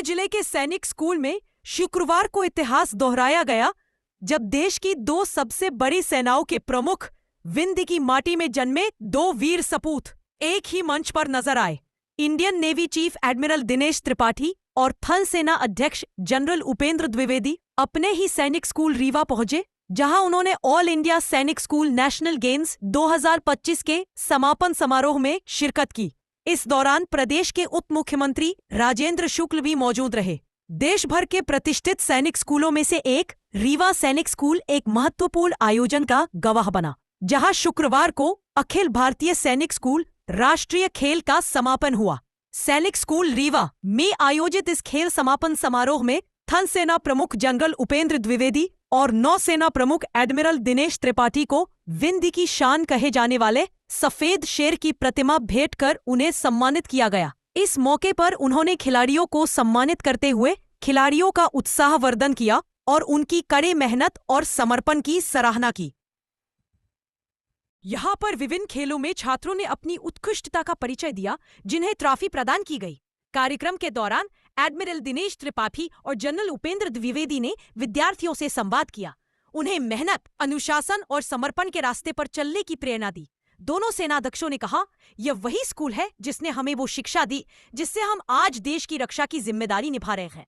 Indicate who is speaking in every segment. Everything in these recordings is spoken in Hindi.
Speaker 1: जिले के सैनिक स्कूल में शुक्रवार को इतिहास दोहराया गया जब देश की दो सबसे बड़ी सेनाओं के प्रमुख विंध्य की माटी में जन्मे दो वीर सपूत एक ही मंच पर नजर आए। Indian navy chief admiral Dinesh Tripathi और थल सेना अध्यक्ष जनरल उपेंद्र द्विवेदी अपने ही सैनिक स्कूल रीवा पहुंचे, जहां उन्होंने all India Sainik school national games 2025 के समापन समारोह में शिरकत की। इस दौरान प्रदेश के उप मुख्यमंत्री राजेंद्र शुक्ल भी मौजूद रहे। देश भर के प्रतिष्ठित सैनिक स्कूलों में से एक रीवा सैनिक स्कूल एक महत्वपूर्ण आयोजन का गवाह बना, जहां शुक्रवार को अखिल भारतीय सैनिक स्कूल राष्ट्रीय खेल का समापन हुआ। सैनिक स्कूल रीवा में आयोजित इस खेल समापन समारोह में थल सेना प्रमुख जनरल उपेंद्र द्विवेदी और नौसेना प्रमुख एडमिरल दिनेश त्रिपाठी को विंध्य की शान कहे जाने वाले सफेद शेर की प्रतिमा भेंट कर उन्हें सम्मानित किया गया। इस मौके पर उन्होंने खिलाड़ियों को सम्मानित करते हुए खिलाड़ियों का उत्साहवर्धन किया और उनकी कड़ी मेहनत और समर्पण की सराहना की। यहाँ पर विभिन्न खेलों में छात्रों ने अपनी उत्कृष्टता का परिचय दिया, जिन्हें ट्रॉफी प्रदान की गई। कार्यक्रम के दौरान एडमिरल दिनेश त्रिपाठी और जनरल उपेंद्र द्विवेदी ने विद्यार्थियों से संवाद किया, उन्हें मेहनत, अनुशासन और समर्पण के रास्ते पर चलने की प्रेरणा दी। दोनों सेनाध्यक्षों ने कहा, यह वही स्कूल है जिसने हमें वो शिक्षा दी जिससे हम आज देश की रक्षा की जिम्मेदारी निभा रहे हैं।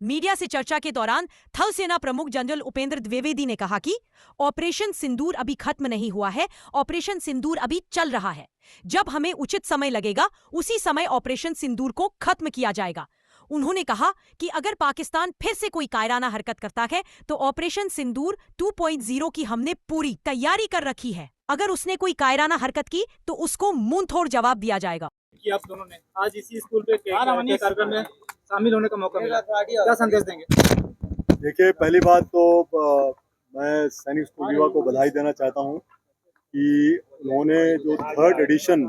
Speaker 1: मीडिया से चर्चा के दौरान थल सेना प्रमुख जनरल उपेंद्र द्विवेदी ने कहा कि ऑपरेशन सिंदूर अभी खत्म नहीं हुआ है, ऑपरेशन सिंदूर अभी चल रहा है। जब हमें उचित समय लगेगा, उसी समय ऑपरेशन सिंदूर को खत्म किया जाएगा। उन्होंने कहा कि अगर पाकिस्तान फिर से कोई कायराना हरकत करता है तो ऑपरेशन सिंदूर 2.0 की हमने पूरी तैयारी कर रखी है। अगर उसने कोई कायराना हरकत की तो उसको मुंह तोड़ जवाब दिया जाएगा।
Speaker 2: कि आप दोनों ने आज इसी स्कूल पे कार्यक्रम में शामिल होने का मौका मिला, क्या संदेश देंगे?
Speaker 3: देखिए, पहली बात तो मैं सैनिक स्कूल रीवा को बधाई देना चाहता हूँ कि उन्होंने जो 3rd edition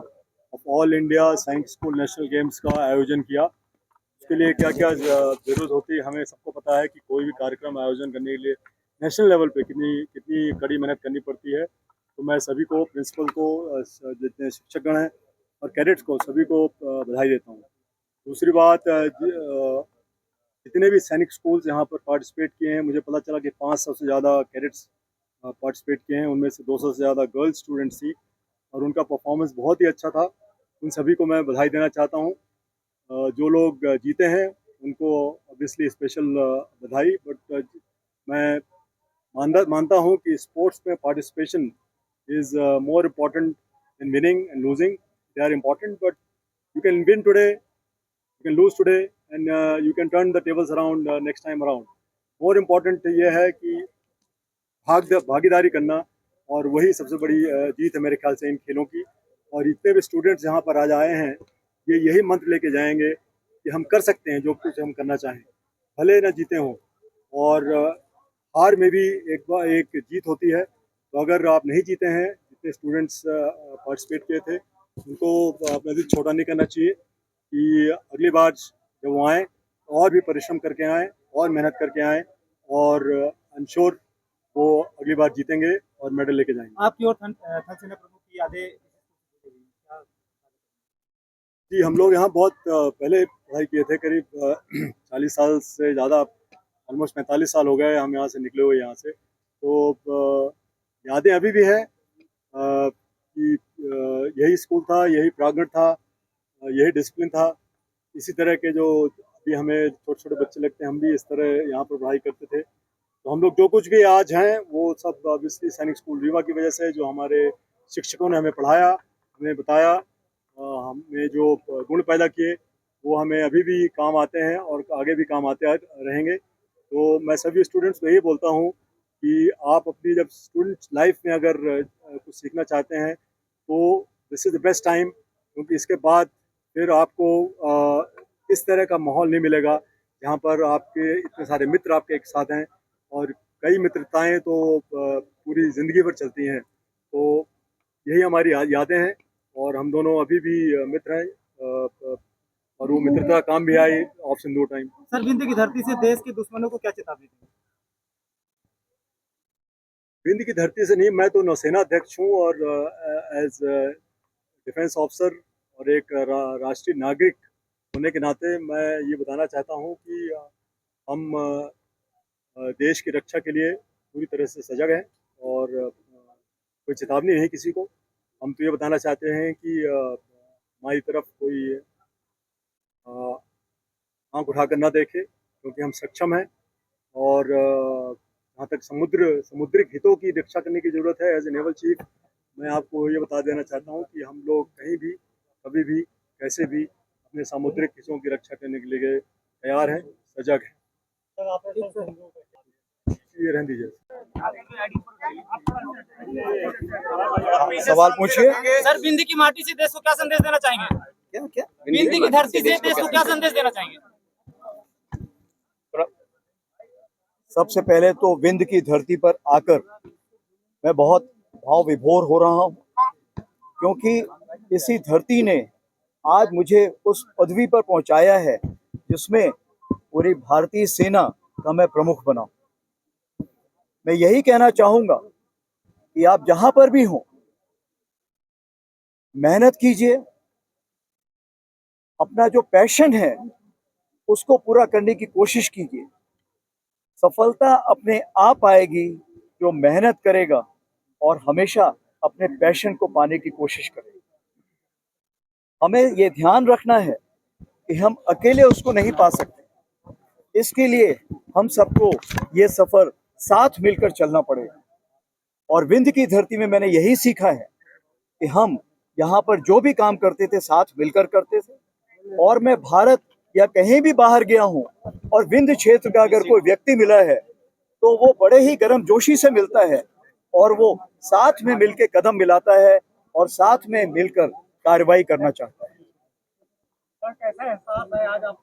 Speaker 3: of all India Sainik school national games का आयोजन किया। उसके लिए क्या क्या जरूरत होती है, हमें सबको पता है कि कोई भी कार्यक्रम आयोजन करने के लिए नेशनल लेवल पे कितनी कड़ी मेहनत करनी पड़ती है। तो मैं सभी को, प्रिंसिपल को, जितने शिक्षकगण हैं और कैडेट्स को, सभी को बधाई देता हूँ। दूसरी बात, जितने भी सैनिक स्कूल्स यहाँ पर पार्टिसिपेट किए हैं, मुझे पता चला कि 500 से ज़्यादा कैडेट्स पार्टिसिपेट किए हैं। उनमें से 200 से ज़्यादा गर्ल्स स्टूडेंट्स थी और उनका परफॉर्मेंस बहुत ही अच्छा था। उन सभी को मैं बधाई देना चाहता हूँ। जो लोग जीते हैं उनको ऑब्वियसली स्पेशल बधाई, बट मैं मानता हूँ कि स्पोर्ट्स में participation is more important in winning and losing. They are important, but you can win today, you can lose today, and you can turn the tables around next time around. More important ये है कि भागीदारी करना, और वही सबसे बड़ी जीत है मेरे ख्याल से इन खेलों की। और जितने भी स्टूडेंट्स यहाँ पर आज आए हैं, ये यही मंत्र लेके जाएंगे कि हम कर सकते हैं जो कुछ हम करना चाहें, भले न जीते हों। और हार में भी एक जीत होती है। तो अगर आप नहीं जीते हैं, जितने स्टूडेंट्स पार्टिसिपेट किए थे, उनको अपना दिल छोटा नहीं करना चाहिए कि अगली बार जब वो आएँ और भी परिश्रम करके आएँ और मेहनत करके आएँ, और आई एम श्योर वो अगली बार जीतेंगे और मेडल लेके जाएंगे।
Speaker 2: आपकी और थल सेना प्रमुख की यादें?
Speaker 3: जी, हम लोग यहाँ बहुत पहले पढ़ाई किए थे, करीब 40 साल से ज़्यादा, ऑलमोस्ट 45 साल हो गए हम यहाँ से निकले हुए यहाँ से। तो यादें अभी भी हैं कि यही स्कूल था, यही प्रांगण था, यही डिसिप्लिन था। इसी तरह के जो अभी हमें छोटे छोटे बच्चे लगते हैं, हम भी इस तरह यहाँ पर पढ़ाई करते थे। तो हम लोग जो कुछ भी आज हैं वो सब ऑब्वियसली सैनिक स्कूल रीवा की वजह से, जो हमारे शिक्षकों ने हमें पढ़ाया, हमें बताया, हमें जो गुण पैदा किए, वो हमें अभी भी काम आते हैं और आगे भी काम आते रहेंगे। तो मैं सभी स्टूडेंट्स को यही बोलता हूँ कि आप अपनी जब स्टूडेंट लाइफ में अगर कुछ सीखना चाहते हैं तो this is the best time, क्योंकि इसके बाद फिर आपको इस तरह का माहौल नहीं मिलेगा जहाँ पर आपके इतने सारे मित्र आपके एक साथ हैं, और कई मित्रताएं तो पूरी ज़िंदगी भर चलती हैं। तो यही हमारी यादें हैं, और हम दोनों अभी भी मित्र हैं, और वो मित्रता काम भी आई ऑफ सिंदूर टाइम।
Speaker 2: सर, विंध्य की धरती से देश के दुश्मनों को क्या चेतावनी देंगे?
Speaker 3: विंध्य की धरती से नहीं, मैं तो नौसेना अध्यक्ष हूँ और एज डिफेंस ऑफिसर और एक राष्ट्रीय नागरिक होने के नाते मैं ये बताना चाहता हूँ कि हम देश की रक्षा के लिए पूरी तरह से सजग हैं और कोई चेतावनी नहीं किसी को। हम तो ये बताना चाहते हैं कि हमारी तरफ कोई आँख उठाकर ना देखे, क्योंकि हम सक्षम हैं और जहाँ तक समुद्रिक हितों की रक्षा करने की ज़रूरत है, एज ए नेवल चीफ मैं आपको ये बता देना चाहता हूँ कि हम लोग कहीं भी, कभी भी, कैसे भी अपने सामुद्रिक हितों की रक्षा करने के लिए तैयार हैं, सजग हैं। ये रहने दीजिए।
Speaker 4: सवाल पूछिए।
Speaker 2: सर, विंध्य की माटी से देश को क्या संदेश देना चाहेंगे?
Speaker 4: क्या
Speaker 2: विंध्य की धरती से देश को क्या संदेश देना चाहेंगे?
Speaker 4: सबसे पहले तो विंध्य की धरती पर आकर मैं बहुत भाव विभोर हो रहा हूँ, क्योंकि इसी धरती ने आज मुझे उस पदवी पर पहुंचाया है जिसमें पूरी भारतीय सेना का मैं प्रमुख बना। मैं यही कहना चाहूंगा कि आप जहां पर भी हो, मेहनत कीजिए, अपना जो पैशन है उसको पूरा करने की कोशिश कीजिए। सफलता अपने आप आएगी जो मेहनत करेगा और हमेशा अपने पैशन को पाने की कोशिश करेगा। हमें ये ध्यान रखना है कि हम अकेले उसको नहीं पा सकते। इसके लिए हम सबको ये सफर साथ मिलकर चलना पड़ेगा। और विंध्य की धरती में मैंने यही सीखा है कि हम यहाँ पर जो भी काम करते थे साथ मिलकर करते थे। और मैं भारत या कहीं भी बाहर गया हूँ और विंध्य क्षेत्र का अगर कोई व्यक्ति मिला है तो वो बड़े ही गर्मजोशी से मिलता है और वो साथ में मिलकर कदम मिलाता है और साथ में मिलकर कार्रवाई करना चाहता है।
Speaker 2: कैसा एहसास है आज आप?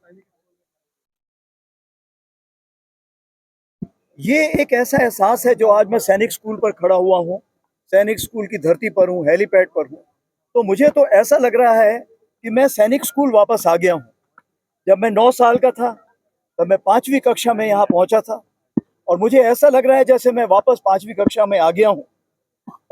Speaker 4: ये एक ऐसा एहसास है जो आज मैं सैनिक स्कूल पर खड़ा हुआ हूँ, सैनिक स्कूल की धरती पर हूँ, हेलीपैड पर हूँ। तो मुझे तो ऐसा लग रहा है कि मैं सैनिक स्कूल वापस आ गया हूँ। जब मैं 9 साल का था तब मैं 5वीं कक्षा में यहाँ पहुँचा था और मुझे ऐसा लग रहा है जैसे मैं वापस 5वीं कक्षा में आ गया हूँ।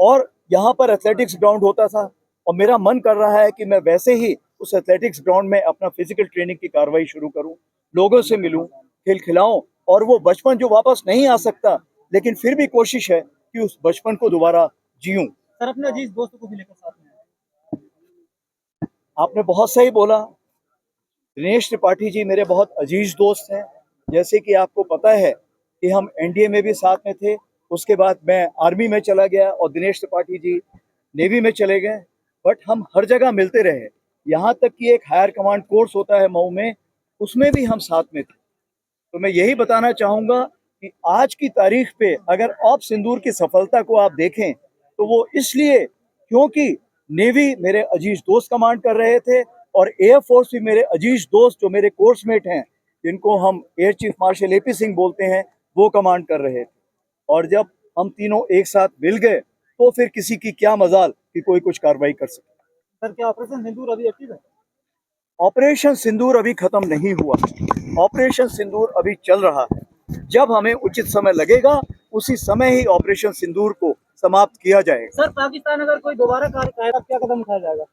Speaker 4: और यहाँ पर एथलेटिक्स ग्राउंड होता था और मेरा मन कर रहा है कि मैं वैसे ही उस एथलेटिक्स ग्राउंड में अपना फिजिकल ट्रेनिंग की कार्रवाई शुरू करूँ, लोगों से मिलूँ, खेल खिलाऊँ और वो बचपन जो वापस नहीं आ सकता, लेकिन फिर भी कोशिश है कि उस बचपन को दोबारा जीऊं।
Speaker 2: सर, अपने अजीज दोस्तों को भी लेकर साथ में आए।
Speaker 4: आपने बहुत सही बोला। दिनेश त्रिपाठी जी मेरे बहुत अजीज दोस्त हैं। जैसे कि आपको पता है कि हम एनडीए में भी साथ में थे, उसके बाद मैं आर्मी में चला गया और दिनेश त्रिपाठी जी नेवी में चले गए, बट हम हर जगह मिलते रहे। यहाँ तक कि एक हायर कमांड कोर्स होता है मऊ में, उसमें भी हम साथ में थे। तो मैं यही बताना चाहूँगा कि आज की तारीख पे अगर ऑप सिंदूर की सफलता को आप देखें तो वो इसलिए क्योंकि नेवी मेरे अजीज दोस्त कमांड कर रहे थे और एयरफोर्स भी मेरे अजीज दोस्त जो मेरे कोर्समेट हैं, जिनको हम air chief marshal AP Singh बोलते हैं, वो कमांड कर रहे थे। और जब हम तीनों एक साथ मिल गए तो फिर किसी की क्या मजाल कि कोई कुछ कार्रवाई कर सके।
Speaker 2: सर, क्या ऑपरेशन सिंदूर अभी एक्टिव है?
Speaker 4: ऑपरेशन सिंदूर अभी खत्म नहीं हुआ, ऑपरेशन सिंदूर अभी चल रहा है। जब हमें उचित समय लगेगा उसी समय ही ऑपरेशन सिंदूर को समाप्त किया जाएगा।
Speaker 2: सर, पाकिस्तान अगर कोई दोबारा कार्य करेगा क्या कदम उठाया जाएगा?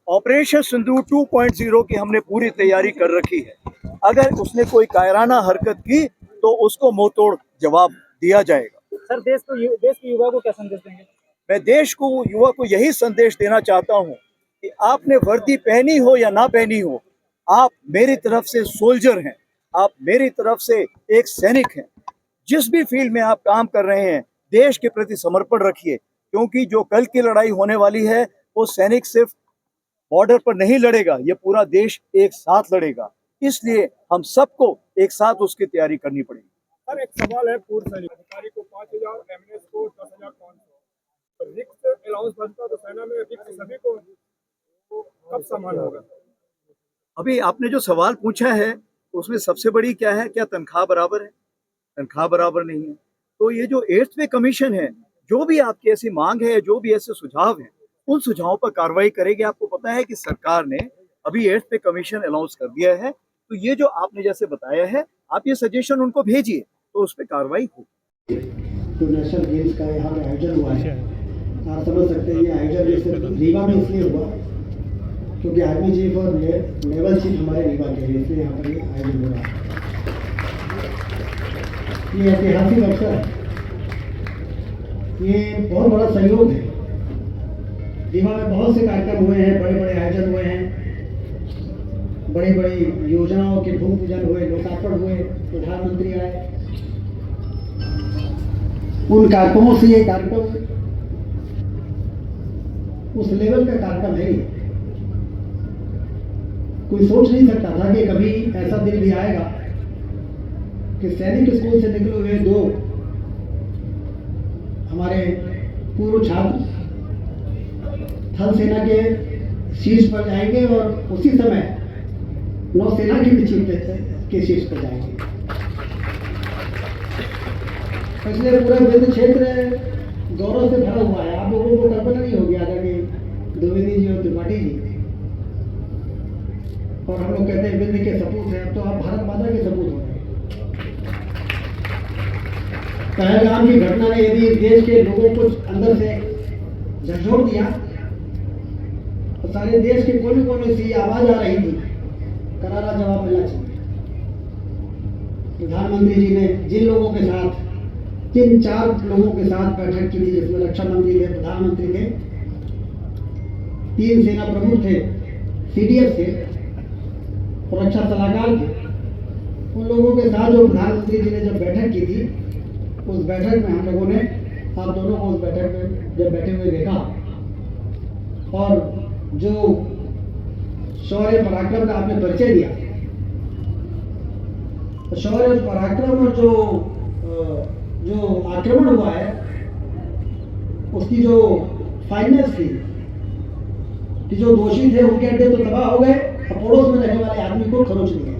Speaker 4: ऑपरेशन सिंदूर 2.0 की हमने पूरी तैयारी कर रखी है। अगर उसने कोई कायराना हरकत की तो उसको मुंह तोड़ जवाब दिया जाएगा।
Speaker 2: सर, देश के युवा को क्या संदेश देंगे?
Speaker 4: मैं देश को, युवा को यही संदेश देना चाहता हूँ कि आपने वर्दी पहनी हो या ना पहनी हो, आप मेरी तरफ से सोल्जर हैं, आप मेरी तरफ से एक सैनिक हैं। जिस भी फील्ड में आप काम कर रहे हैं, देश के प्रति समर्पण रखिए, क्योंकि जो कल की लड़ाई होने वाली है वो सैनिक सिर्फ बॉर्डर पर नहीं लड़ेगा, ये पूरा देश एक साथ लड़ेगा। इसलिए हम सबको एक साथ उसकी तैयारी करनी पड़ेगी।
Speaker 3: सर, एक सवाल है, पूर्व सैनिक अधिकारी को 5,000, एमएनएस को 10,500, रिक्त अलाउंस बनता तो सेना में रिक्त सभी को कब समान होगा?
Speaker 4: अभी आपने जो सवाल पूछा है उसमें सबसे बड़ी क्या है, क्या तनख्वाह बराबर है? तनख्वाह बराबर नहीं है। तो ये जो 8th पे कमीशन है, जो भी आपकी ऐसी मांग है, जो भी ऐसे सुझाव हैं, उन सुझावों पर कार्रवाई करेगी। आपको पता है कि सरकार ने अभी 8th पे कमीशन अनाउंस कर दिया है, तो ये जो आपने जैसे बताया है, आप ये सजेशन उनको भेजिए तो उस पर कार्रवाई होगी।
Speaker 5: तो नेशनल गेम्स का यहाँ पे आयोजन हुआ है, आप समझ सकते हैं ये आयोजन जैसे रीवा में इसलिए हुआ क्योंकि आर्मी चीफ और नेवल चीफ हमारे नहीं बनते हैं, इसलिए यहाँ पर ये आयोजन हो रहा है। ये ऐतिहासिक अवसर है, ये बहुत बड़ा सहयोग है। रीवा में बहुत से कार्यक्रम हुए हैं, बड़े बड़े आयोजन हुए हैं, बड़ी बड़ी योजनाओं के भूमि पूजन हुए, लोकार्पण हुए, प्रधानमंत्री आए। उन कार्यक्रमों से ये कार्यक्रम उस लेवल का कार्यक्रम है ही। कोई सोच नहीं सकता था कि कभी ऐसा दिन भी आएगा कि सैनिक स्कूल से निकले हुए दो हमारे पूर्व छात्र थल सेना के शीर्ष पर जाएंगे और उसी समय नौसेना की भी चीफ के शीर्ष पर जाएंगे। इसलिए पूरा विंध्य क्षेत्र गौरव से भरा हुआ है। आप लोगों को कल्पना नहीं होगी आदरणीय द्विवेदी जी और त्रिपाठी जी, और हम लोग कहते हैं विंध्य के सपूत हैं, अब तो आप भारत माता के सपूत हो गए। पहलगाम की घटना ने यदि देश के लोगों को अंदर से झकझोर दिया तो सारे देश के कोने कोने से ये आवाज आ रही थी, करारा जवाब मिलना चाहिए। प्रधानमंत्री जी ने जिन लोगों के साथ, जिन 4 लोगों के साथ बैठक की थी, जिसमें रक्षा मंत्री थे, प्रधानमंत्री थे, 3 सेना प्रमुख थे, CDF थे और रक्षा सलाहकार थे, उन लोगों के साथ जो प्रधानमंत्री जी ने जब बैठक की थी, उस बैठक में हम लोगों ने आप दोनों को उस बैठक में जब बैठे हुए देखा और जो शौर्य पराक्रम का आपने परिचय दिया, तो शौर्य पराक्रम और जो आक्रमण हुआ है उसकी जो फाइनेंस थी कि जो दोषी थे उनके अड्डे तो तबाह हो गए, और पड़ोस में रहने वाले आदमी को खरोच दिया।